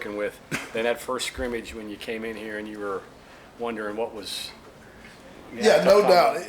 working with than that first scrimmage when you came in here and you were wondering what was. Yeah, no doubt.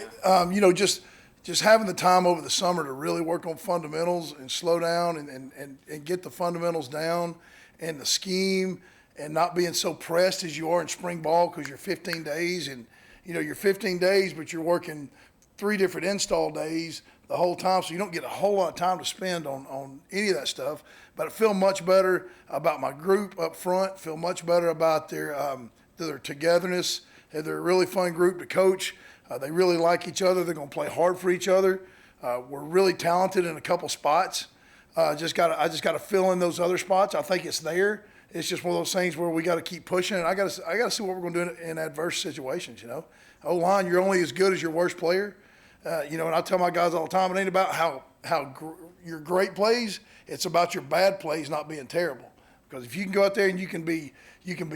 Just having the time over the summer to really work on fundamentals and slow down and get the fundamentals down and the scheme and not being so pressed as you are in spring ball because you're 15 days and, you're 15 days, but you're working 3 different install days the whole time, so you don't get a whole lot of time to spend on any of that stuff. But I feel much better about my group up front, feel much better about their togetherness. They're a really fun group to coach. They really like each other. They're going to play hard for each other. We're really talented in a couple spots. I just got to fill in those other spots. I think it's there. It's just one of those things where we got to keep pushing. And I got to see what we're going to do in adverse situations. O-line, you're only as good as your worst player. And I tell my guys all the time, it ain't about how your great plays. It's about your bad plays not being terrible. Because if you can go out there and you can be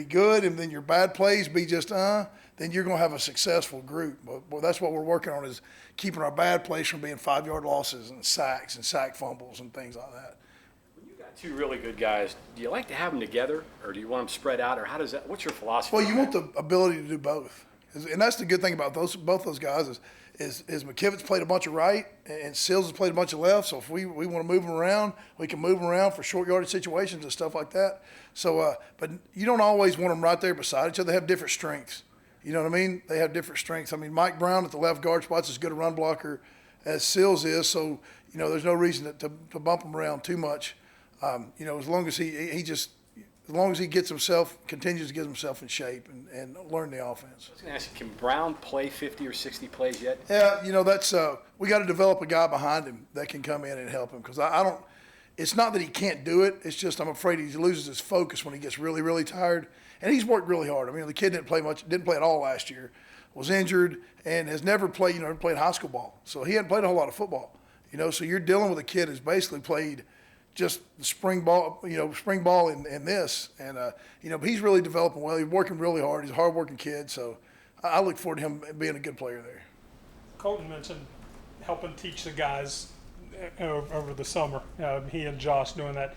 good, and then your bad plays be just then you're going to have a successful group. But that's what we're working on, is keeping our bad plays from being 5-yard losses and sacks and sack fumbles and things like that. When you got 2 really good guys, do you like to have them together, or do you want them spread out, or how does that? What's your philosophy? Well, you want the ability to do both, and that's the good thing about both those guys is McKivitz played a bunch of right and Sills has played a bunch of left. So if we want to move them around, we can move them around for short yardage situations and stuff like that. So, but you don't always want them right there beside each other. They have different strengths. You know what I mean? They have different strengths. I mean, Mike Brown at the left guard spot's as good a run blocker as Sills is. So, there's no reason to bump him around too much. As long as as long as he continues to get himself in shape and learn the offense. I was going to ask you, can Brown play 50 or 60 plays yet? Yeah, that's we got to develop a guy behind him that can come in and help him, because I don't. It's not that he can't do it. It's just I'm afraid he loses his focus when he gets really, really tired. And he's worked really hard. I mean, the kid didn't play at all last year, was injured, and has never played. Never played high school ball, so he hadn't played a whole lot of football. So you're dealing with a kid who's basically played just spring ball in this. And, but he's really developing well. He's working really hard. He's a hard-working kid. So I look forward to him being a good player there. Colton mentioned helping teach the guys over the summer, he and Josh doing that.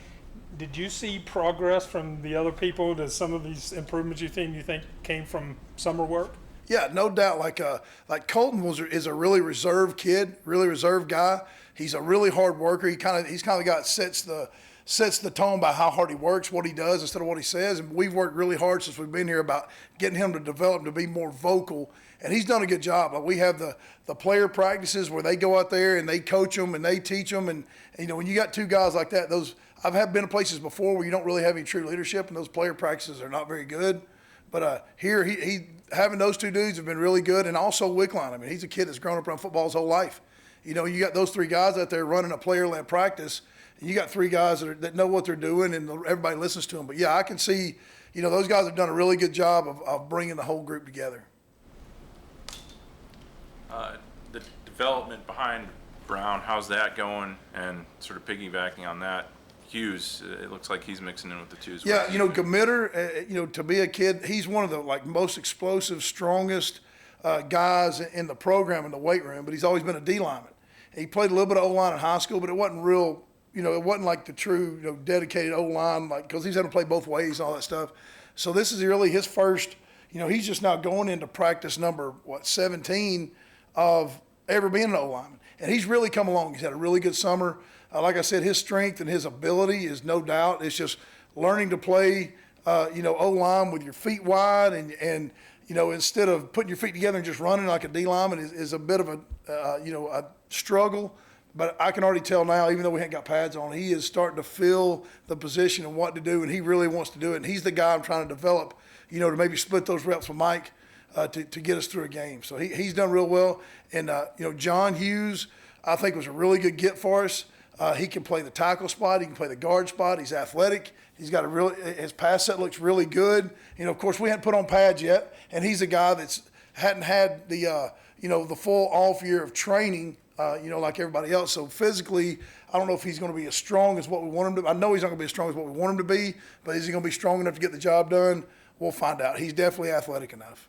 Did you see progress from the other people? Does some of these improvements you think came from summer work? Yeah, no doubt. Like Colton is a really reserved kid, really reserved guy. He's a really hard worker. He's kind of the guy that sets the tone by how hard he works, what he does instead of what he says. And we've worked really hard since we've been here about getting him to develop to be more vocal. And he's done a good job. Like we have the player practices where they go out there and they coach them and they teach them. And when you got 2 guys like that, I've been in places before where you don't really have any true leadership, and those player practices are not very good. But here, he having those 2 dudes have been really good, and also Wickline. I mean, he's a kid that's grown up around football his whole life. You got those 3 guys out there running a player-led practice, and you got 3 guys that know what they're doing, and everybody listens to them. But, yeah, I can see, those guys have done a really good job of bringing the whole group together. The development behind Brown, how's that going? And sort of piggybacking on that, Hughes, it looks like he's mixing in with the 2s. Yeah, Gamitter, to be a kid, he's one of the most explosive, strongest guys in the program in the weight room, but he's always been a D lineman. He played a little bit of O-line in high school, but it wasn't real, it wasn't like the true, dedicated O-line, because he's had to play both ways and all that stuff. So this is really his first, he's just now going into practice number, 17 of ever being an O-lineman. And he's really come along. He's had a really good summer. Like I said, his strength and his ability is no doubt. It's just learning to play, O-line with your feet wide and instead of putting your feet together and just running like a D lineman is a bit of a struggle. But I can already tell now, even though we haven't got pads on, he is starting to feel the position and what to do, and he really wants to do it. And he's the guy I'm trying to develop, to maybe split those reps with Mike to get us through a game. So he's done real well. And, John Hughes, I think, was a really good get for us. He can play the tackle spot. He can play the guard spot. He's athletic. He's got his pass set looks really good. Of course, we hadn't put on pads yet, and he's a guy that's hadn't had the full off year of training, like everybody else. So physically, I don't know if he's going to be as strong as what we want him to. I know he's not going to be as strong as what we want him to be, but is he going to be strong enough to get the job done? We'll find out. He's definitely athletic enough.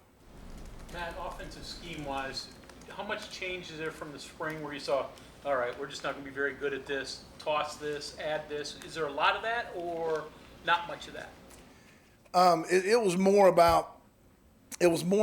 Matt, offensive scheme-wise, how much change is there from the spring where you saw, all right, we're just not going to be very good at this, toss this, add this? Is there a lot of that or not much of that? It was more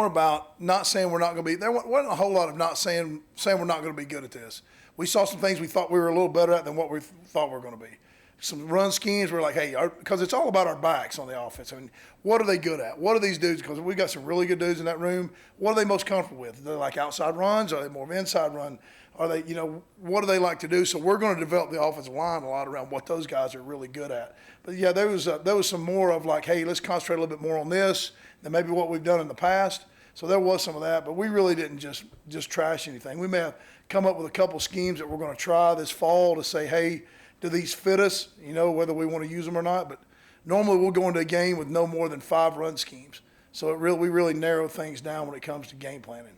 about not saying we're not going to be. There wasn't a whole lot of not saying we're not going to be good at this. We saw some things we thought we were a little better at than what we thought we were going to be. Some run schemes, we're like, hey, because it's all about our backs on the offense. I mean, what are they good at? What are these dudes? Because we've got some really good dudes in that room. What are they most comfortable with? They're like outside runs? Are they more of inside run? Are they, what do they like to do? So we're going to develop the offensive line a lot around what those guys are really good at. But yeah, there was some more of like, hey, let's concentrate a little bit more on this than maybe what we've done in the past. So there was some of that, but we really didn't just trash anything. We may have come up with a couple schemes that we're going to try this fall to say, hey, do these fit us, whether we want to use them or not. But normally we'll go into a game with no more than 5 run schemes. So we really narrow things down when it comes to game planning.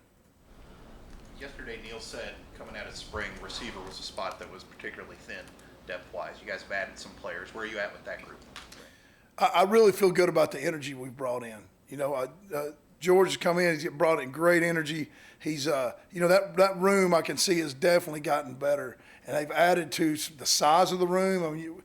Yesterday, Neil said coming out of spring, receiver was a spot that was particularly thin depth-wise. You guys have added some players. Where are you at with that group? I really feel good about the energy we've brought in. George has come in, he's brought in great energy. He's, that room I can see has definitely gotten better. And they've added to the size of the room. I mean,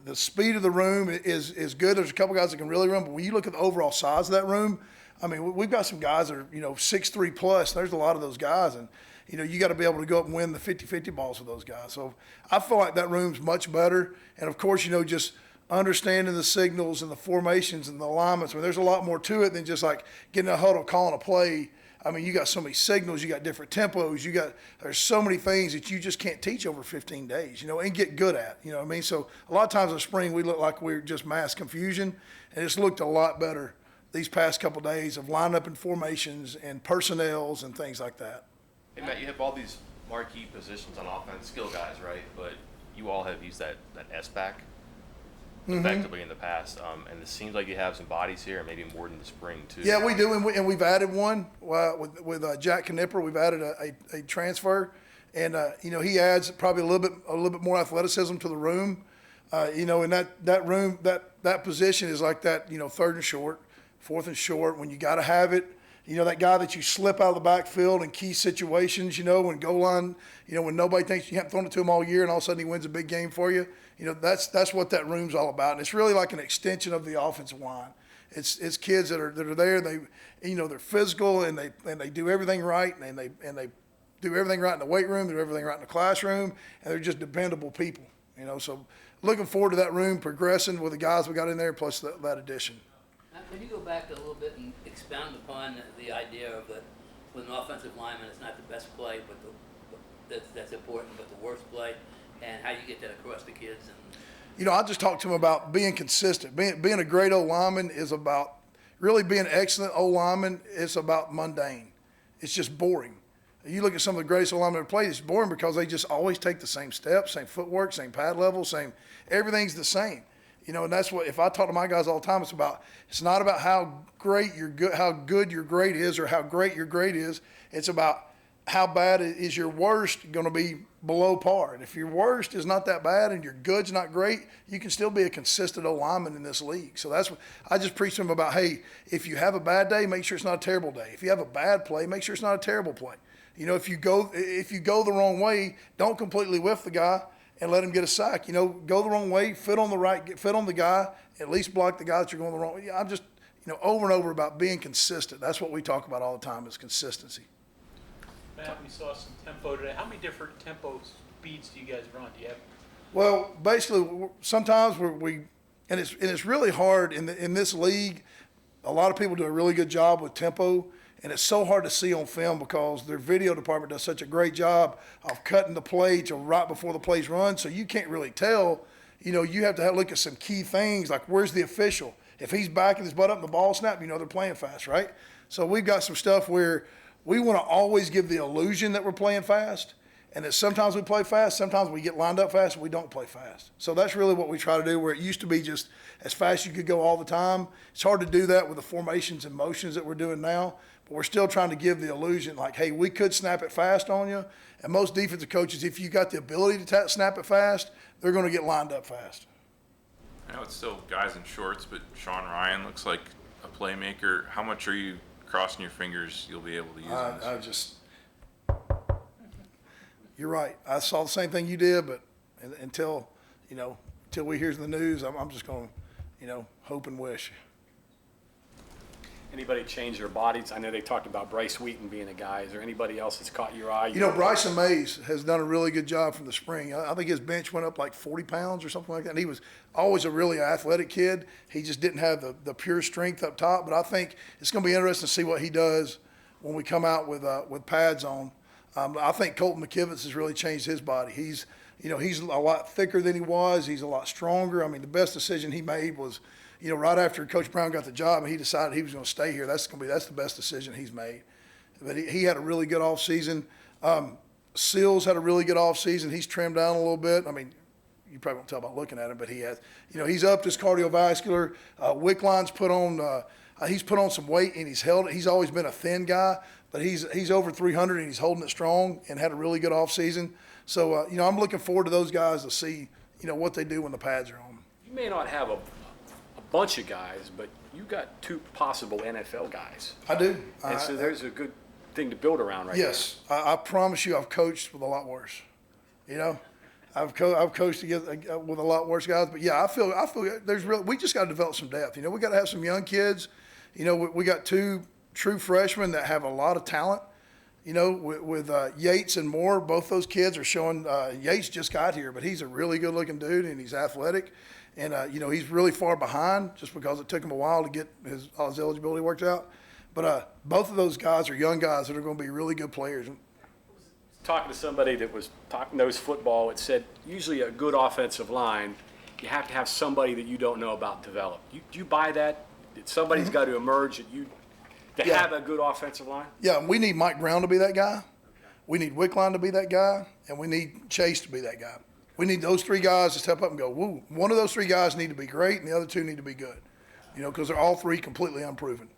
the speed of the room is good. There's a couple guys that can really run, but when you look at the overall size of that room, I mean, we've got some guys that are, 6'3" plus. There's a lot of those guys. And, you got to be able to go up and win the 50-50 balls with those guys. So I feel like that room's much better. And, of course, just understanding the signals and the formations and the alignments. I mean, there's a lot more to it than just like getting a huddle, calling a play. I mean, you got so many signals, you got different tempos, there's so many things that you just can't teach over 15 days, and get good at, what I mean? So a lot of times in the spring, we look like we're just mass confusion, and it's looked a lot better these past couple of days of lining up in formations and personnels and things like that. Hey, Matt, you have all these marquee positions on offense, skill guys, right? But you all have used that S-back effectively in the past, and it seems like you have some bodies here, and maybe more in the spring too. Yeah, we do, and we've added one with Jack Knipper. We've added a transfer, and he adds probably a little bit more athleticism to the room. And that room that position is like that. Third and short, fourth and short. When you got to have it. That guy that you slip out of the backfield in key situations, when goal line, when nobody thinks you haven't thrown it to him all year and all of a sudden he wins a big game for you. That's what that room's all about. And it's really like an extension of the offensive line. It's kids that are there. They're physical and they do everything right and they do everything right in the weight room, do everything right in the classroom, and they're just dependable people. So looking forward to that room progressing with the guys we got in there plus that addition. Can you go back a little bit and expound upon the idea of that with an offensive lineman, it's not the best play, but that's important, but the worst play, and how you get that across the kids? And I just talked to him about being consistent. Being a great old lineman is about really being an excellent old lineman. It's about mundane. It's just boring. You look at some of the greatest old linemen that play, it's boring because they just always take the same steps, same footwork, same pad level, everything's the same. And that's what, if I talk to my guys all the time, it's not about how good your grade is or how great your grade is. It's about how bad is your worst going to be below par. And if your worst is not that bad and your good's not great, you can still be a consistent old lineman in this league. So that's what I just preach to them about. Hey, if you have a bad day, make sure it's not a terrible day. If you have a bad play, make sure it's not a terrible play. If you go the wrong way, don't completely whiff the guy and let him get a sack. Go the wrong way, fit on the guy, at least block the guy that you're going the wrong way. I'm just, over and over about being consistent. That's what we talk about all the time is consistency. Matt, we saw some tempo today. How many different tempo speeds do you guys run? Do you have? Well, basically, sometimes and it's really hard in this league. A lot of people do a really good job with tempo. And it's so hard to see on film because their video department does such a great job of cutting the play to right before the plays run. So you can't really tell. You have to look at some key things like where's the official? If he's backing his butt up and the ball snap, they're playing fast, right? So we've got some stuff where we want to always give the illusion that we're playing fast. And that sometimes we play fast, sometimes we get lined up fast, and we don't play fast. So that's really what we try to do, where it used to be just as fast as you could go all the time. It's hard to do that with the formations and motions that we're doing now, but we're still trying to give the illusion like, hey, we could snap it fast on you. And most defensive coaches, if you got the ability to snap it fast, they're going to get lined up fast. I know it's still guys in shorts, but Sean Ryan looks like a playmaker. How much are you crossing your fingers you'll be able to use him? You're right. I saw the same thing you did, but until we hear the news, I'm just going to, hope and wish. Anybody change their bodies? I know they talked about Bryce Wheaton being a guy. Is there anybody else that's caught your eye? You know, Bryson Mays has done a really good job from the spring. I think his bench went up like 40 pounds or something like that. And he was always a really athletic kid. He just didn't have the pure strength up top. But I think it's going to be interesting to see what he does when we come out with pads on. I think Colton McKivitz has really changed his body. He's a lot thicker than he was. He's a lot stronger. I mean, the best decision he made was, right after Coach Brown got the job and he decided he was going to stay here. That's the best decision he's made. But he had a really good offseason. Seals had a really good offseason. He's trimmed down a little bit. I mean, you probably won't tell by looking at him, but he has. He's upped his cardiovascular. Wickline's put on some weight and he's held it. He's always been a thin guy, but he's over 300 and he's holding it strong and had a really good offseason. So, I'm looking forward to those guys to see, what they do when the pads are on. You may not have a bunch of guys, but you got 2 possible NFL guys. I do. And so there's a good thing to build around right Yes. I promise you I've coached with a lot worse. I've coached with a lot worse guys. But, yeah, I feel we just got to develop some depth. We got to have some young kids. We got 2 true freshmen that have a lot of talent. With Yates and Moore, both those kids are showing. Yates just got here, but he's a really good-looking dude, and he's athletic. And, he's really far behind just because it took him a while to get all his eligibility worked out. But both of those guys are young guys that are going to be really good players. Talking to somebody that was talking knows football, it said usually a good offensive line, you have to have somebody that you don't know about develop. Do you buy that? That somebody's got to emerge to have a good offensive line? Yeah, we need Mike Brown to be that guy. We need Wickline to be that guy, and we need Chase to be that guy. We need those 3 guys to step up and go, woo. One of those 3 guys need to be great, and the other 2 need to be good, because they're all 3 completely unproven.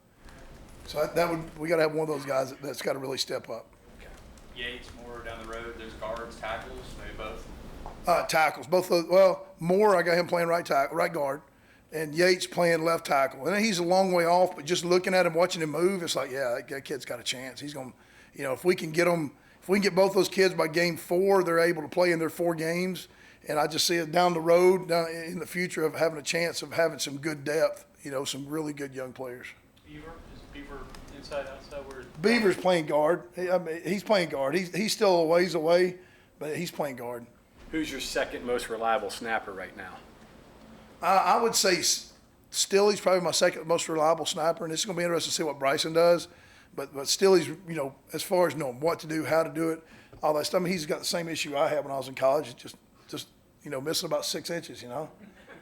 So we got to have one of those guys that's got to really step up. Yates, Moore down the road. There's guards, tackles, maybe both. Tackles, both those. Well, Moore, I got him playing right guard, and Yates playing left tackle. And he's a long way off, but just looking at him, watching him move, it's like, yeah, that kid's got a chance. He's going to, if we can get both those kids by game 4, they're able to play in their 4 games. And I just see it down the road, down in the future, of having a chance of having some good depth, some really good young players. Beaver, is Beaver inside, outside? Beaver's playing guard. He's playing guard. He's still a ways away, but he's playing guard. Who's your second most reliable snapper right now? I would say Stilley's probably my second most reliable snapper, and it's going to be interesting to see what Bryson does. But Stilley's, as far as knowing what to do, how to do it, all that stuff. I mean, he's got the same issue I had when I was in college, just missing about 6 inches.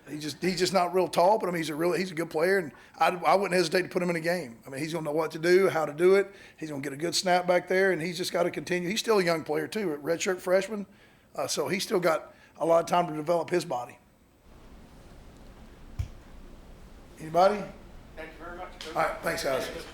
He's just not real tall, but I mean he's a good player, and I wouldn't hesitate to put him in a game. I mean, he's going to know what to do, how to do it. He's going to get a good snap back there, and he's just got to continue. He's still a young player too, a redshirt freshman, so he's still got a lot of time to develop his body. Anybody? Thank you very much, Coach. All right, thanks, guys.